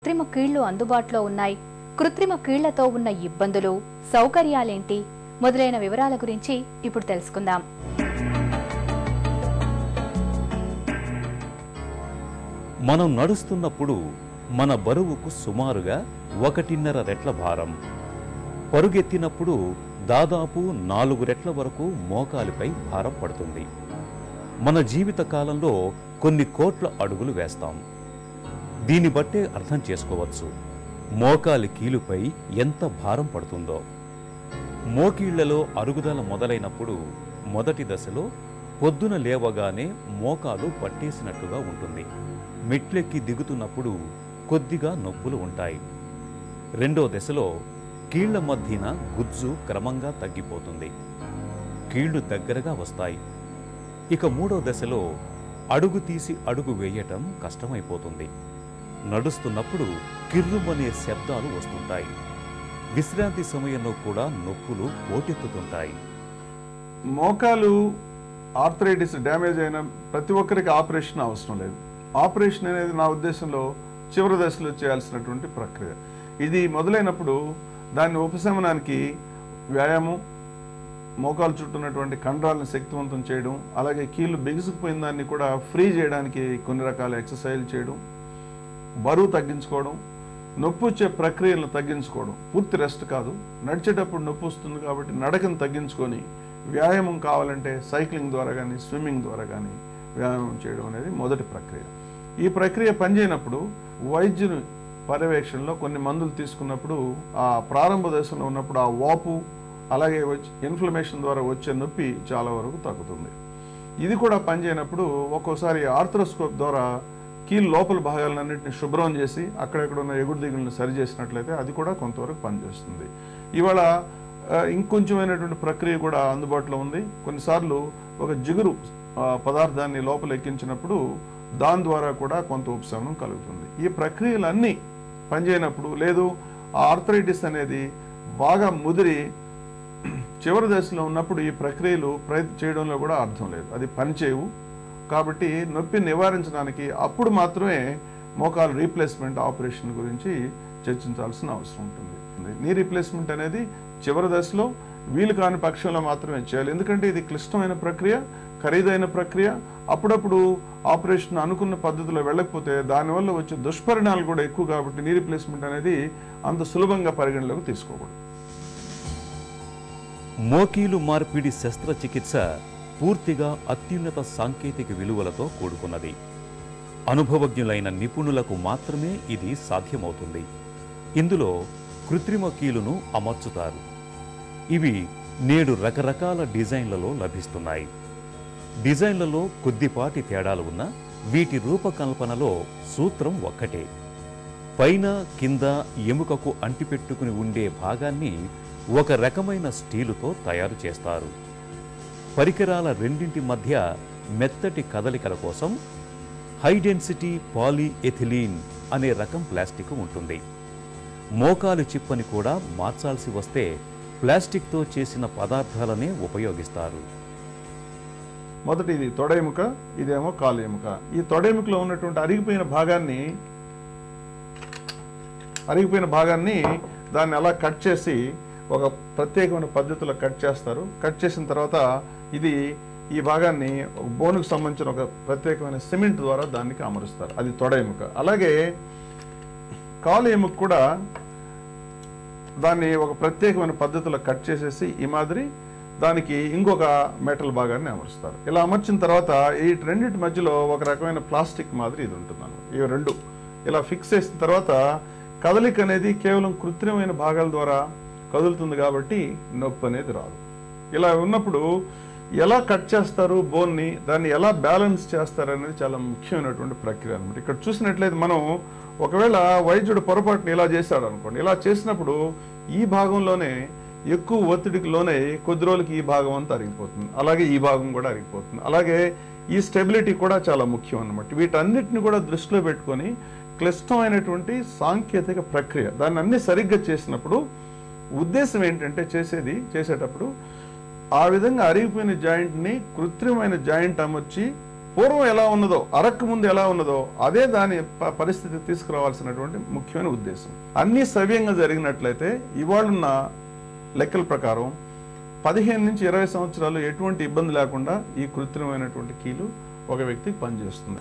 కృత్రిమ కీళ్లు అందుబాటులో ఉన్నాయి. కృత్రిమ కీళ్లతో ఉన్న ఇబ్బందులు, సౌకర్యాలేంటి మొదలైన వివరాల గురించి ఇప్పుడు తెలుసుకుందాం. మనం నడుస్తున్నప్పుడు మన బరువుకు సుమారుగా 1.5 రెట్ల భారం, పరుగెత్తినప్పుడు దాదాపు 4 రెట్ల వరకు మోకాలిపై భారం పడుతుంది. మన జీవిత కాలంలో కొన్ని కోట్ల అడుగులు వేస్తాం. దీన్ని బట్టే అర్థం చేసుకోవచ్చు మోకాలి కీలుపై ఎంత భారం పడుతుందో. మోకీళ్లలో అరుగుదల మొదలైనప్పుడు మొదటి దశలో పొద్దున లేవగానే మోకాలు పట్టేసినట్టుగా ఉంటుంది. మెట్లెక్కి దిగుతున్నప్పుడు కొద్దిగా నొప్పులు ఉంటాయి. రెండో దశలో కీళ్ల మధ్యన గుజ్జు క్రమంగా తగ్గిపోతుంది, కీళ్లు దగ్గరగా వస్తాయి. ఇక మూడో దశలో అడుగు తీసి అడుగు వేయటం కష్టమైపోతుంది. నడుస్తున్నప్పుడు కిర్రుమనే శబ్దాలు వస్తుంటాయి. విశ్రాంతి సమయంలో కూడా నొప్పులు పోటెత్తుతుంటాయి. మోకాలు ఆర్థరైటిస్ డ్యామేజ్ అయిన ప్రతి ఒక్కరికి ఆపరేషన్ అవసరం లేదు. ఆపరేషన్ అనేది నా ఉద్దేశంలో చివరి దశలో చేయాల్సినటువంటి ప్రక్రియ. ఇది మొదలైనప్పుడు దాని ఉపశమనానికి వ్యాయామం, మోకాలు చుట్టూ ఉన్నటువంటి కండరాలను శక్తివంతం చేయడం, అలాగే కీళ్ళు బిగుసుకుపోయిన దాన్ని కూడా ఫ్రీ చేయడానికి కొన్ని రకాల ఎక్సర్సైజ్లు చేయడం, బరువు తగ్గించుకోవడం, నొప్పి వచ్చే ప్రక్రియలను తగ్గించుకోవడం. పూర్తి రెస్ట్ కాదు, నడిచేటప్పుడు నొప్పి వస్తుంది కాబట్టి నడకను తగ్గించుకొని వ్యాయామం కావాలంటే సైక్లింగ్ ద్వారా కానీ స్విమ్మింగ్ ద్వారా కానీ వ్యాయామం చేయడం అనేది మొదటి ప్రక్రియ. ఈ ప్రక్రియ పనిచేయనప్పుడు వైద్యుని పర్యవేక్షణలో కొన్ని మందులు తీసుకున్నప్పుడు ఆ ప్రారంభ దశలో ఉన్నప్పుడు ఆ వాపు, అలాగే ఇన్ఫ్లమేషన్ ద్వారా వచ్చే నొప్పి చాలా వరకు తగ్గుతుంది. ఇది కూడా పనిచేయనప్పుడు ఒక్కోసారి ఆర్థ్రోస్కోప్ ద్వారా కీలు లోపల భాగాలన్నింటినీ శుభ్రం చేసి అక్కడెక్కడ ఉన్న ఎగుడు దిగులను సరి చేసినట్లయితే అది కూడా కొంతవరకు పనిచేస్తుంది. ఇవాళ ఇంకొంచెమైనటువంటి ప్రక్రియ కూడా అందుబాటులో ఉంది. కొన్నిసార్లు ఒక జిగురు పదార్థాన్ని లోపల ఎక్కించినప్పుడు దాని ద్వారా కూడా కొంత ఉపశమనం కలుగుతుంది. ఈ ప్రక్రియలన్నీ పనిచేయనప్పుడు, లేదు ఆ ఆర్థరైటిస్ అనేది బాగా ముదిరి చివరి దశలో ఉన్నప్పుడు ఈ ప్రక్రియలు చేయడంలో కూడా అర్థం లేదు, అది పనిచేయవు. కాబట్టి నొప్పి నివారించడానికి అప్పుడు మాత్రమే మోకాలు రీప్లేస్మెంట్ ఆపరేషన్ గురించి చర్చించాల్సిన అవసరం ఉంటుంది. నీ రీప్లేస్మెంట్ అనేది చివరి దశలో వీలు కాని పక్షంలో మాత్రమే చేయాలి. ఎందుకంటే ఇది క్లిష్టమైన ప్రక్రియ, ఖరీదైన ప్రక్రియ. అప్పుడప్పుడు ఆపరేషన్ అనుకున్న పద్ధతిలో వెళ్ళకపోతే దానివల్ల వచ్చే దుష్పరిణామాలు కూడా ఎక్కువ. కాబట్టి నీ రీప్లేస్మెంట్ అనేది అంత సులభంగా పరిగణలోకి తీసుకోకూడదు. మోకీలు మార్పిడి శస్త్రచికిత్స పూర్తిగా అత్యున్నత సాంకేతిక విలువలతో కూడుకున్నది. అనుభవజ్ఞులైన నిపుణులకు మాత్రమే ఇది సాధ్యమవుతుంది. ఇందులో కృత్రిమ కీలును అమర్చుతారు. ఇవి నేడు రకరకాల డిజైన్లలో లభిస్తున్నాయి. డిజైన్లలో కొద్దిపాటి తేడాలు ఉన్నా వీటి రూపకల్పనలో సూత్రం ఒక్కటే. పైన కింద ఎముకకు అంటిపెట్టుకుని ఉండే భాగాన్ని ఒక రకమైన స్టీలుతో తయారు చేస్తారు. పరికరాల రెండింటి మధ్య మెత్తటి కదలికల కోసం హై డెన్సిటీ పాలీఎథిలీన్ అనే రకం ప్లాస్టిక్ ఉంటుంది. మోకాలు చిప్పని కూడా మార్చాల్సి వస్తే ప్లాస్టిక్తో చేసిన పదార్థాలనే ఉపయోగిస్తారు. మొదటి ఇది తొడ ఎముక, ఇదేమో కాలు ఎముక. ఈ తొడ ఎముకలో ఉన్నటువంటి అరిగిపోయిన భాగాన్ని దాన్ని అలా కట్ చేసి ఒక ప్రత్యేకమైన పద్ధతిలో కట్ చేస్తారు. కట్ చేసిన తర్వాత ఈ భాగాన్ని ఒక బోనుకు సంబంధించిన ఒక ప్రత్యేకమైన సిమెంట్ ద్వారా దానికి అమరుస్తారు. అది తొడ ఎముక. అలాగే కాలు ఎముక కూడా దాన్ని ఒక ప్రత్యేకమైన పద్ధతిలో కట్ చేసేసి ఈ మాదిరి దానికి ఇంకొక మెటల్ భాగాన్ని అమరుస్తారు. ఇలా అమర్చిన తర్వాత ఈ రెండింటి మధ్యలో ఒక రకమైన ప్లాస్టిక్ మాదిరి ఇది ఉంటుందన్నమాట. ఇవి రెండు ఇలా ఫిక్స్ చేసిన తర్వాత కదలిక అనేది కేవలం కృత్రిమైన భాగాల ద్వారా కదులుతుంది కాబట్టి నొప్పి అనేది రాదు. ఇలా ఉన్నప్పుడు ఎలా కట్ చేస్తారు బోన్ని, దాన్ని ఎలా బ్యాలెన్స్ చేస్తారు అనేది చాలా ముఖ్యమైనటువంటి ప్రక్రియ అనమాట. ఇక్కడ చూసినట్లయితే మనం ఒకవేళ వైద్యుడు పొరపాటుని ఇలా చేశాడు అనుకోండి, ఇలా చేసినప్పుడు ఈ భాగంలోనే ఎక్కువ ఒత్తిడికి లోనే కొద్ది రోజులకి ఈ భాగం అంతా అరిగిపోతుంది, అలాగే ఈ భాగం కూడా అరిగిపోతుంది. అలాగే ఈ స్టెబిలిటీ కూడా చాలా ముఖ్యం అన్నమాట. వీటన్నిటిని కూడా దృష్టిలో పెట్టుకొని క్లిష్టమైనటువంటి సాంకేతిక ప్రక్రియ దాన్ని అన్ని సరిగ్గా చేసినప్పుడు ఉద్దేశం ఏంటంటే చేసేటప్పుడు ఆ విధంగా అరిగిపోయిన జాయింట్ని కృత్రిమైన జాయింట్ అమర్చి పూర్వం ఎలా ఉన్నదో, అరక్కు ముందు ఎలా ఉన్నదో అదే దాని పరిస్థితి తీసుకురావాల్సినటువంటి ముఖ్యమైన ఉద్దేశం. అన్ని సవ్యంగా జరిగినట్లయితే ఇవాళున్న లెక్కల ప్రకారం 15 నుంచి 20 సంవత్సరాలు ఎటువంటి ఇబ్బంది లేకుండా ఈ కృత్రిమైనటువంటి కీలు ఒక వ్యక్తికి పనిచేస్తుంది.